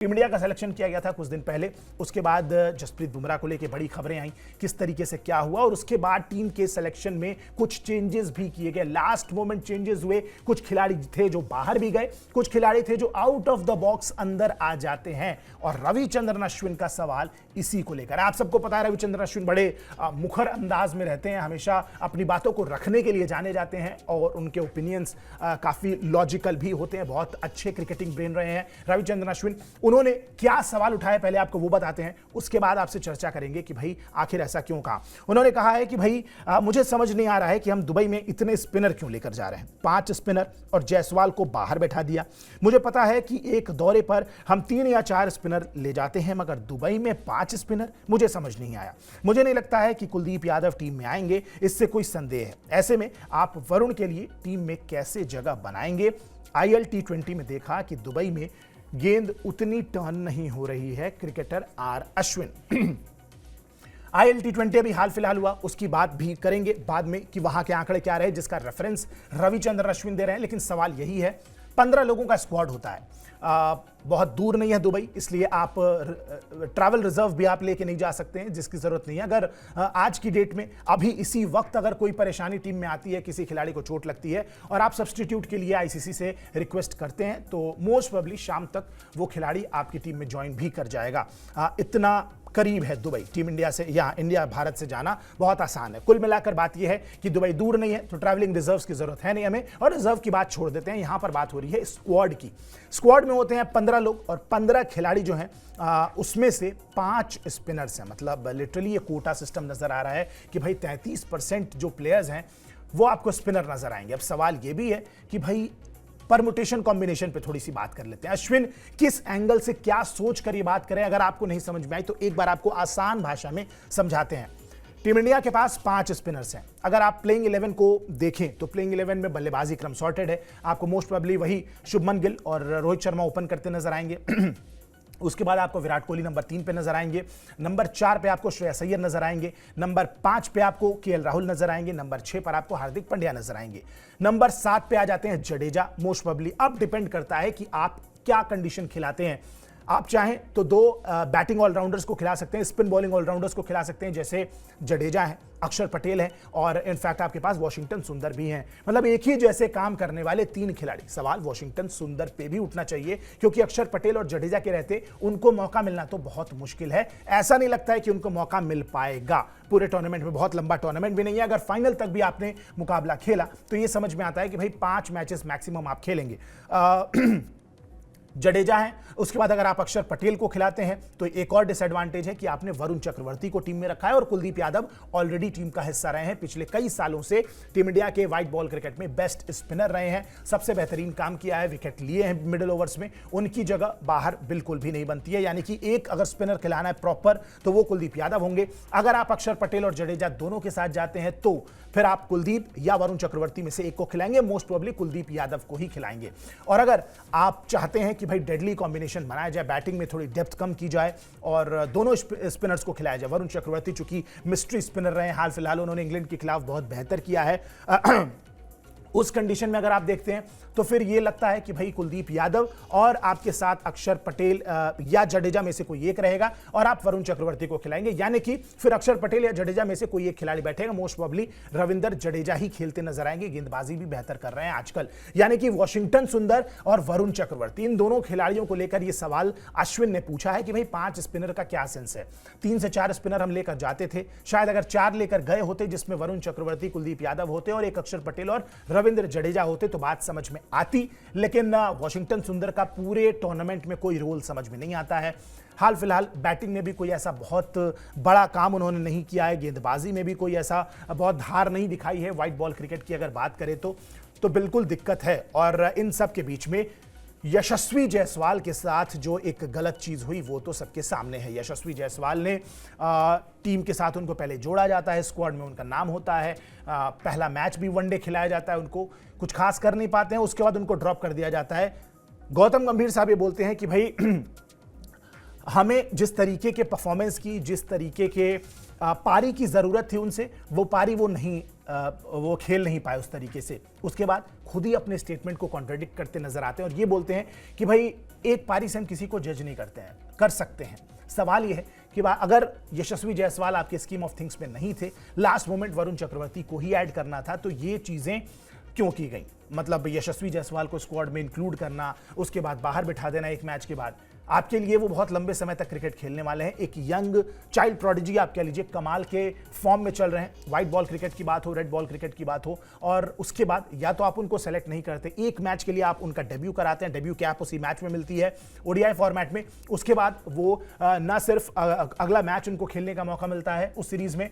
Team India का selection किया गया था कुछ दिन पहले, उसके बाद जसप्रीत बुमराह को लेकर बड़ी खबरें आई किस तरीके से क्या हुआ, और उसके बाद टीम के सिलेक्शन में कुछ चेंजेस भी किए गए, लास्ट मोमेंट चेंजेस हुए। कुछ खिलाड़ी थे जो बाहर भी गए, कुछ खिलाड़ी थे जो आउट ऑफ द बॉक्स अंदर आ जाते हैं। और रविचंद्रन अश्विन का सवाल इसी को लेकर। आप सबको पता है रविचंद्रन अश्विन बड़े मुखर अंदाज में रहते हैं, हमेशा अपनी बातों को रखने के लिए जाने जाते हैं और उनके ओपिनियंस काफी लॉजिकल भी होते हैं। बहुत अच्छे क्रिकेटिंग ब्रेन रहे हैं रविचंद्रन अश्विन। उन्होंने क्या सवाल उठाए पहले आपको वो बताते हैं, उसके बाद आपसे चर्चा करेंगे कि भाई आखिर ऐसा क्यों कहा। उन्होंने कहा है कि भाई मुझे समझ नहीं आ रहा है कि हम दुबई में इतने स्पिनर क्यों लेकर जा रहे हैं, 5 स्पिनर और जायसवाल को बाहर बैठा दिया। मुझे पता है कि एक दौरे पर हम 3 या 4 स्पिनर ले जाते हैं, मगर दुबई में 5 स्पिनर, मुझे समझ नहीं आया। मुझे नहीं लगता है कि कुलदीप यादव टीम में आएंगे, इससे कोई संदेह है। ऐसे में आप वरुण के लिए टीम में कैसे जगह बनाएंगे। IL T20 में देखा कि दुबई में गेंद उतनी टर्न नहीं हो रही है। Cricketer R Ashwin IL T20 अभी हाल फिलहाल हुआ, उसकी बात भी करेंगे बाद में कि वहां के आंकड़े क्या रहे, जिसका रेफरेंस रविचंद्रन अश्विन दे रहे हैं। लेकिन सवाल यही है, 15 लोगों का स्क्वाड होता है, बहुत दूर नहीं है दुबई, इसलिए आप ट्रैवल रिजर्व भी आप लेके नहीं जा सकते हैं, जिसकी जरूरत नहीं है। अगर आज की डेट में अभी इसी वक्त अगर कोई परेशानी टीम में आती है, किसी खिलाड़ी को चोट लगती है और आप सब्स्टिट्यूट के लिए ICC से रिक्वेस्ट करते हैं, तो मोस्ट प्रोबेबली शाम तक वो खिलाड़ी आपकी टीम में ज्वाइन भी कर जाएगा। इतना करीब है दुबई टीम इंडिया से, या इंडिया भारत से जाना बहुत आसान है। कुल मिलाकर बात यह है कि दुबई दूर नहीं है, तो ट्रैवलिंग रिजर्व्स की जरूरत है नहीं हमें, और रिजर्व की बात छोड़ देते हैं। यहां पर बात हो रही है स्क्वाड की। स्क्वाड में होते हैं 15 लोग और 15 खिलाड़ी जो हैं उसमें से 5 स्पिनर्स हैं। मतलब लिटरली ये कोटा सिस्टम नजर आ रहा है कि भाई 33% जो प्लेयर्स हैं वो आपको स्पिनर नजर आएंगे। अब सवाल ये भी है कि भाई परमुटेशन कॉम्बिनेशन पे थोड़ी सी बात कर लेते हैं। अश्विन किस एंगल से क्या सोच कर ये बात करें, अगर आपको नहीं समझ में आई तो एक बार आपको आसान भाषा में समझाते हैं। टीम इंडिया के पास 5 स्पिनर्स हैं। अगर आप प्लेइंग 11 को देखें तो प्लेइंग 11 में बल्लेबाजी क्रम सॉर्टेड है। आपको मोस्ट प्रोबेबली वही शुभमन गिल और रोहित शर्मा ओपन करते नजर आएंगे। उसके बाद आपको विराट कोहली नंबर 3 पे नजर आएंगे, नंबर 4 पे आपको श्रेयस अय्यर नजर आएंगे, नंबर 5 पे आपको KL राहुल नजर आएंगे, नंबर 6 पर आपको हार्दिक पांड्या नजर आएंगे, नंबर 7 पे आ जाते हैं जडेजा मोस्ट प्रोबेबली। अब डिपेंड करता है कि आप क्या कंडीशन खिलाते हैं। आप चाहें तो 2 बैटिंग ऑलराउंडर्स को खिला सकते हैं, स्पिन बॉलिंग ऑलराउंडर्स को खिला सकते हैं, जैसे जडेजा है, अक्षर पटेल है और इनफैक्ट आपके पास वॉशिंगटन सुंदर भी हैं। मतलब एक ही जैसे काम करने वाले 3 खिलाड़ी। सवाल वॉशिंगटन सुंदर पे भी उठना चाहिए, क्योंकि अक्षर पटेल और जडेजा के रहते उनको मौका मिलना तो बहुत मुश्किल है। ऐसा नहीं लगता है कि उनको मौका मिल पाएगा पूरे टूर्नामेंट में। बहुत लंबा टूर्नामेंट भी नहीं है। अगर फाइनल तक भी आपने मुकाबला खेला तो ये समझ में आता है कि भाई 5 मैचेस मैक्सिमम आप खेलेंगे। जडेजा है, उसके बाद अगर आप अक्षर पटेल को खिलाते हैं तो एक और डिसएडवांटेज है कि आपने वरुण चक्रवर्ती को टीम में रखा है, और कुलदीप यादव ऑलरेडी टीम का हिस्सा रहे हैं। पिछले कई सालों से टीम इंडिया के व्हाइट बॉल क्रिकेट में बेस्ट स्पिनर रहे हैं, सबसे बेहतरीन काम किया है, विकेट लिए हैं मिडिल ओवर्स में। उनकी जगह बाहर बिल्कुल भी नहीं बनती है, यानी कि एक अगर स्पिनर खिलाना है प्रॉपर तो वो कुलदीप यादव होंगे। अगर आप अक्षर पटेल और जडेजा दोनों के साथ जाते हैं तो फिर आप कुलदीप या वरुण चक्रवर्ती में से एक को खिलाएंगे, मोस्ट प्रोबेबली कुलदीप यादव को ही खिलाएंगे। और अगर आप चाहते हैं कि भाई डेडली कॉम्बिनेशन बनाया जाए, बैटिंग में थोड़ी डेप्थ कम की जाए और दोनों स्पिनर्स को खिलाया जाए, वरुण चक्रवर्ती चूंकि मिस्ट्री स्पिनर रहे हैं, हाल फिलहाल उन्होंने इंग्लैंड के खिलाफ बहुत बेहतर किया है, उस कंडीशन में अगर आप देखते हैं तो फिर ये लगता है कि भाई कुलदीप यादव और आपके साथ अक्षर पटेल या जडेजा में से कोई एक रहेगा और आप वरुण चक्रवर्ती को खिलाएंगे, यानी कि फिर अक्षर पटेल या जडेजा में से कोई एक खिलाड़ी बैठेगा। मोस्ट प्रोबेबली रविंदर जडेजा ही खेलते नजर आएंगे, गेंदबाजी भी बेहतर कर रहे हैं आजकल। यानी कि वॉशिंगटन सुंदर और वरुण चक्रवर्ती, इन दोनों खिलाड़ियों को लेकर यह सवाल अश्विन ने पूछा है कि भाई 5 स्पिनर का क्या सेंस है। 3 से 4 स्पिनर हम लेकर जाते थे, शायद अगर 4 लेकर गए होते जिसमें वरुण चक्रवर्ती कुलदीप यादव होते और एक अक्षर पटेल और रविंद्र जडेजा होते तो बात समझ में आती। लेकिन वॉशिंगटन सुंदर का पूरे टूर्नामेंट में कोई रोल समझ में नहीं आता है। हाल फिलहाल बैटिंग में भी कोई ऐसा बहुत बड़ा काम उन्होंने नहीं किया है, गेंदबाजी में भी कोई ऐसा बहुत धार नहीं दिखाई है। व्हाइट बॉल क्रिकेट की अगर बात करें तो बिल्कुल दिक्कत है। और इन सब के बीच में यशस्वी जायसवाल के साथ जो एक गलत चीज हुई वो तो सबके सामने है। यशस्वी जायसवाल ने टीम के साथ उनको पहले जोड़ा जाता है, स्क्वाड में उनका नाम होता है, पहला मैच भी वनडे खिलाया जाता है, उनको कुछ खास कर नहीं पाते हैं, उसके बाद उनको ड्रॉप कर दिया जाता है। गौतम गंभीर साहब ये बोलते हैं कि भाई हमें जिस तरीके के परफॉर्मेंस की, जिस तरीके के पारी की जरूरत थी उनसे, वो पारी वो खेल नहीं पाए उस तरीके से। उसके बाद खुद ही अपने स्टेटमेंट को कॉन्ट्रडिक्ट करते नजर आते हैं और ये बोलते हैं कि भाई एक पारी से हम किसी को जज नहीं कर सकते हैं। सवाल यह है कि अगर यशस्वी जायसवाल आपके स्कीम ऑफ थिंग्स में नहीं थे, लास्ट मोमेंट वरुण चक्रवर्ती को ही ऐड करना था, तो ये चीजें क्यों की गई? मतलब यशस्वी जायसवाल को स्क्वाड में इंक्लूड करना, उसके बाद बाहर बिठा देना एक मैच के बाद, आपके लिए वो बहुत लंबे समय तक क्रिकेट खेलने वाले हैं। एक यंग चाइल्ड प्रोडिजी आप कह लीजिए, कमाल के फॉर्म में चल रहे हैं। व्हाइट बॉल क्रिकेट की बात हो, रेड बॉल क्रिकेट की बात हो, और उसके बाद या तो आप उनको सेलेक्ट नहीं करते, एक मैच के लिए आप उनका डेब्यू कराते हैं, डेब्यू कैप उसी मैच में मिलती है ओडीआई फॉर्मेट में, उसके बाद वो ना सिर्फ अगला मैच उनको खेलने का मौका मिलता है उस सीरीज में,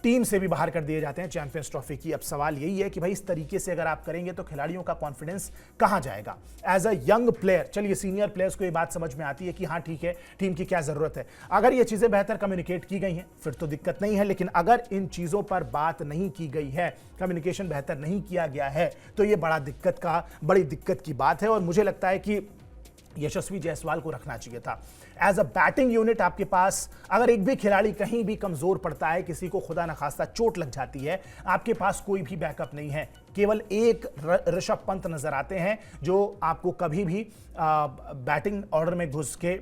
टीम से भी बाहर कर दिए जाते हैं चैंपियंस ट्रॉफी की। अब सवाल यही है कि भाई इस तरीके से अगर आप करेंगे तो खिलाड़ियों का कॉन्फिडेंस कहां जाएगा? एज अ यंग प्लेयर, चलिए सीनियर प्लेयर्स को ये बात समझ में आती है कि हाँ ठीक है, टीम की क्या जरूरत है। अगर ये चीजें बेहतर कम्युनिकेट की गई हैं फिर तो दिक्कत नहीं है, लेकिन अगर इन चीजों पर बात नहीं की गई है, कम्युनिकेशन बेहतर नहीं किया गया है, तो ये बड़ी दिक्कत की बात है। और मुझे लगता है कि यशस्वी जायसवाल को रखना चाहिए था एज अ बैटिंग यूनिट। आपके पास अगर एक भी खिलाड़ी कहीं भी कमजोर पड़ता है, किसी को खुदा न खास्ता चोट लग जाती है, आपके पास कोई भी बैकअप नहीं है। केवल एक ऋषभ पंत नजर आते हैं जो आपको कभी भी बैटिंग ऑर्डर में घुस के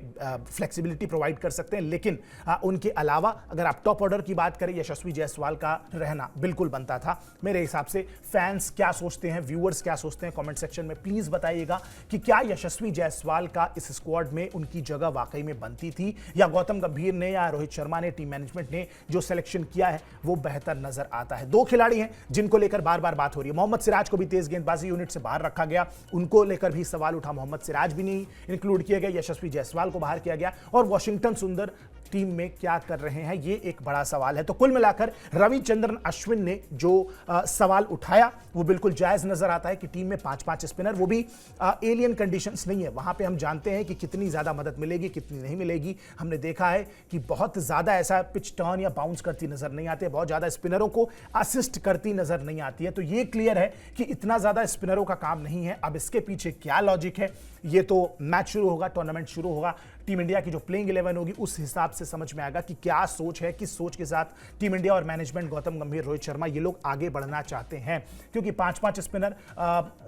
फ्लेक्सिबिलिटी प्रोवाइड कर सकते हैं, लेकिन उनके अलावा अगर आप टॉप ऑर्डर की बात करें, यशस्वी जायसवाल का रहना बिल्कुल बनता था मेरे हिसाब से। फैंस क्या सोचते हैं, व्यूअर्स क्या सोचते हैं, कमेंट सेक्शन में प्लीज बताइएगा कि क्या यशस्वी जायसवाल का इस स्क्वाड में उनकी जगह वाकई में बनती थी, या गौतम गंभीर ने या रोहित शर्मा ने, टीम मैनेजमेंट ने जो सिलेक्शन किया है वो बेहतर नजर आता है। दो खिलाड़ी हैं जिनको लेकर बार बार बात हो रही है। मोहम्मद सिराज को भी तेज गेंदबाजी यूनिट से बाहर रखा गया, उनको लेकर भी सवाल उठा, मोहम्मद सिराज भी नहीं इंक्लूड किया गया, यशस्वी जायसवाल को बाहर किया गया, और वॉशिंगटन सुंदर टीम में क्या कर रहे हैं, ये एक बड़ा सवाल है। तो कुल मिलाकर रविचंद्रन अश्विन ने जो सवाल उठाया वो बिल्कुल जायज नजर आता है कि टीम में 5-5 स्पिनर, वो भी एलियन कंडीशंस नहीं है, वहां पे हम जानते हैं कि कितनी ज्यादा मदद मिलेगी कितनी नहीं मिलेगी। हमने देखा है कि बहुत ज्यादा ऐसा पिच टर्न या बाउंस करती नजर नहीं आती है, बहुत ज्यादा स्पिनरों को असिस्ट करती नजर नहीं आती है। तो ये क्लियर है कि इतना ज्यादा स्पिनरों का काम नहीं है। अब इसके पीछे क्या लॉजिक है, ये तो मैच शुरू होगा, टूर्नामेंट शुरू होगा, टीम इंडिया की जो प्लेइंग 11 होगी उस हिसाब से समझ में आएगा कि क्या सोच है, किस सोच के साथ टीम इंडिया और मैनेजमेंट, गौतम गंभीर, रोहित शर्मा, ये लोग आगे बढ़ना चाहते हैं। क्योंकि 5-5 स्पिनर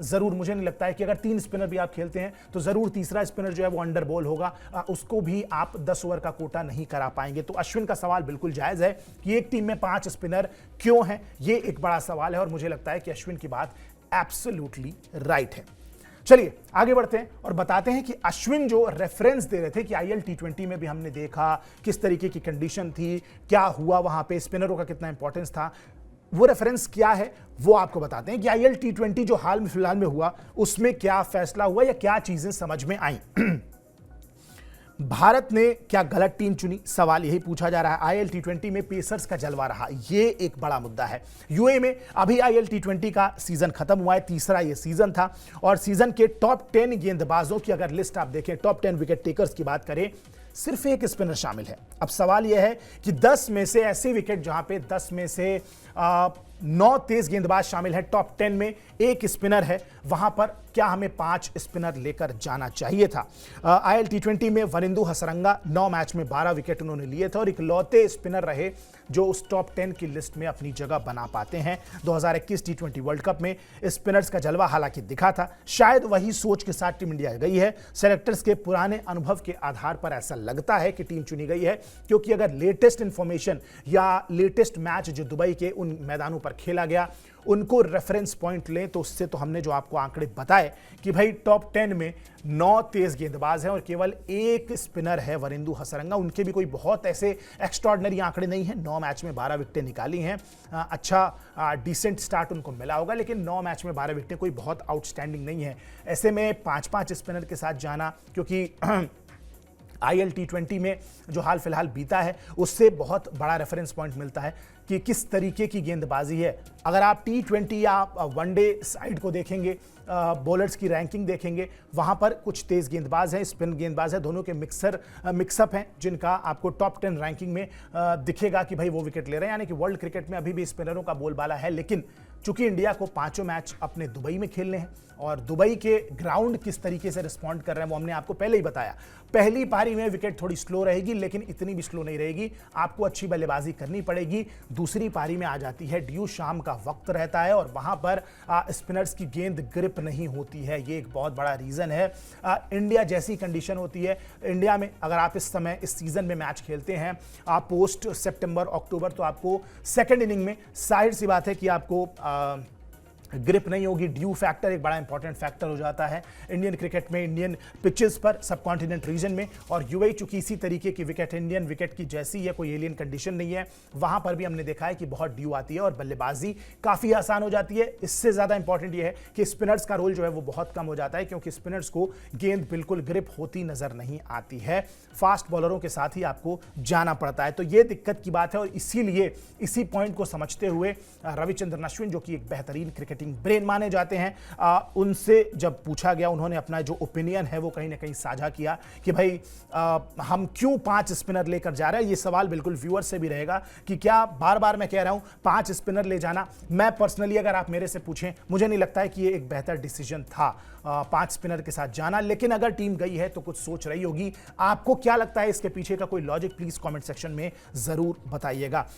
जरूर, मुझे नहीं लगता है कि अगर 3 स्पिनर भी आप खेलते हैं तो जरूर तीसरा स्पिनर जो है वो अंडर बॉल होगा, उसको भी आप 10 ओवर का कोटा नहीं करा पाएंगे। तो अश्विन का सवाल बिल्कुल जायज है कि एक टीम में 5 स्पिनर क्यों है, ये एक बड़ा सवाल है, और मुझे लगता है कि अश्विन की बात एब्सोल्युटली राइट है। चलिए आगे बढ़ते हैं और बताते हैं कि अश्विन जो रेफरेंस दे रहे थे कि आईएल टी20 में भी हमने देखा किस तरीके की कंडीशन थी, क्या हुआ वहां पे, स्पिनरों का कितना इंपॉर्टेंस था, वो रेफरेंस क्या है वो आपको बताते हैं कि आईएल टी20 जो हाल में फिलहाल में हुआ उसमें क्या फैसला हुआ या क्या चीजें समझ में आई। भारत ने क्या गलत टीम चुनी, सवाल यही पूछा जा रहा है। आईएल टी20 में पेसर्स का जलवा रहा, ये एक बड़ा मुद्दा है। यूए में अभी आईएल टी20 का सीजन खत्म हुआ है, तीसरा ये सीजन था, और सीजन के टॉप 10 गेंदबाजों की अगर लिस्ट आप देखें, टॉप 10 विकेट टेकर्स की बात करें, सिर्फ एक स्पिनर शामिल है। अब सवाल यह है कि 10 में से ऐसे विकेट जहां पे 10 में से 9 तेज गेंदबाज शामिल है, टॉप 10 में एक स्पिनर है, वहां पर क्या हमें 5 स्पिनर लेकर जाना चाहिए था? आईएल टी20 में वरिंदु हसरंगा 9 मैच में 12 विकेट उन्होंने लिए थे और इकलौते स्पिनर रहे जो उस टॉप 10 की लिस्ट में अपनी जगह बना पाते हैं। 2021 टी20 वर्ल्ड कप में स्पिनर्स का जलवा हालांकि दिखा था, शायद वही सोच के साथ टीम इंडिया गई है। सेलेक्टर्स के पुराने अनुभव के आधार पर ऐसा लगता है कि टीम चुनी गई है, क्योंकि अगर लेटेस्ट इंफॉर्मेशन या लेटेस्ट मैच जो दुबई के उन मैदानों पर खेला गया उनको रेफरेंस पॉइंट लें तो उससे तो हमने जो आपको आंकड़े बताए कि भाई टॉप 10 में 9 तेज गेंदबाज हैं और केवल एक स्पिनर है वरिंदु हसरंगा, उनके भी कोई बहुत ऐसे एक्स्ट्राऑर्डिनरी आंकड़े नहीं हैं। 9 मैच में 12 विकेटें निकाली हैं, अच्छा डिसेंट स्टार्ट उनको मिला होगा, लेकिन 9 मैच में 12 विकेटें कोई बहुत आउटस्टैंडिंग नहीं है। ऐसे में 5-5 स्पिनर के साथ जाना, क्योंकि आईएल टी20 में जो हाल फिलहाल बीता है उससे बहुत बड़ा रेफरेंस पॉइंट मिलता है कि किस तरीके की गेंदबाजी है। अगर आप टी20 या वनडे साइड को देखेंगे, बॉलर्स की रैंकिंग देखेंगे, वहां पर कुछ तेज गेंदबाज हैं, स्पिन गेंदबाज हैं, दोनों के मिक्सअप हैं जिनका आपको टॉप 10 रैंकिंग में दिखेगा कि भाई वो विकेट ले रहे हैं। यानी कि वर्ल्ड क्रिकेट में अभी भी स्पिनरों का बोलबाला है, लेकिन चूंकि इंडिया को पांचों मैच अपने दुबई में खेलने हैं और दुबई के ग्राउंड किस तरीके से रिस्पॉन्ड कर रहे हैं वो हमने आपको पहले ही बताया। पहली पारी में विकेट थोड़ी स्लो रहेगी, लेकिन इतनी भी स्लो नहीं रहेगी, आपको अच्छी बल्लेबाजी करनी पड़ेगी। दूसरी पारी में आ जाती है ड्यू, शाम का वक्त रहता है और वहां पर स्पिनर्स की गेंद ग्रिप नहीं होती है, ये एक बहुत बड़ा रीजन है। इंडिया जैसी कंडीशन होती है, इंडिया में अगर आप इस समय इस सीजन में मैच खेलते हैं आप पोस्ट सितंबर अक्टूबर, तो आपको सेकेंड इनिंग में जाहिर सी बात है कि आपको ग्रिप नहीं होगी। ड्यू फैक्टर एक बड़ा इंपॉर्टेंट फैक्टर हो जाता है इंडियन क्रिकेट में, इंडियन पिचेस पर, सब कॉन्टिनेंट रीजन में। और यूएई चूंकि इसी तरीके की विकेट इंडियन विकेट की जैसी है, कोई एलियन कंडीशन नहीं है, वहां पर भी हमने देखा है कि बहुत ड्यू आती है और बल्लेबाजी काफी आसान हो जाती है। इससे ज्यादा इंपॉर्टेंट यह है कि स्पिनर्स का रोल जो है वो बहुत कम हो जाता है, क्योंकि स्पिनर्स को गेंद बिल्कुल ग्रिप होती नजर नहीं आती है, फास्ट बॉलरों के साथ ही आपको जाना पड़ता है। तो ये दिक्कत की बात है और इसीलिए इसी पॉइंट को समझते हुए रविचंद्रन अश्विन, जो कि एक बेहतरीन क्रिकेटिंग ब्रेन माने जाते हैं, उनसे जब पूछा गया, उन्होंने अपना जो ओपिनियन है वो कहीं ना कहीं साझा किया कि भाई हम क्यों 5 स्पिनर लेकर जा रहे हैं। ये सवाल बिल्कुल व्यूअर से भी रहेगा कि क्या बार बार मैं कह रहा हूं 5 स्पिनर ले जाना, मैं पर्सनली अगर आप मेरे से पूछें, मुझे नहीं लगता है कि ये एक बेहतर डिसीजन था 5 स्पिनर के साथ जाना, लेकिन अगर टीम गई है तो कुछ सोच रही होगी। आपको क्या लगता है इसके पीछे का कोई लॉजिक, प्लीज कमेंट सेक्शन में जरूर बताइएगा।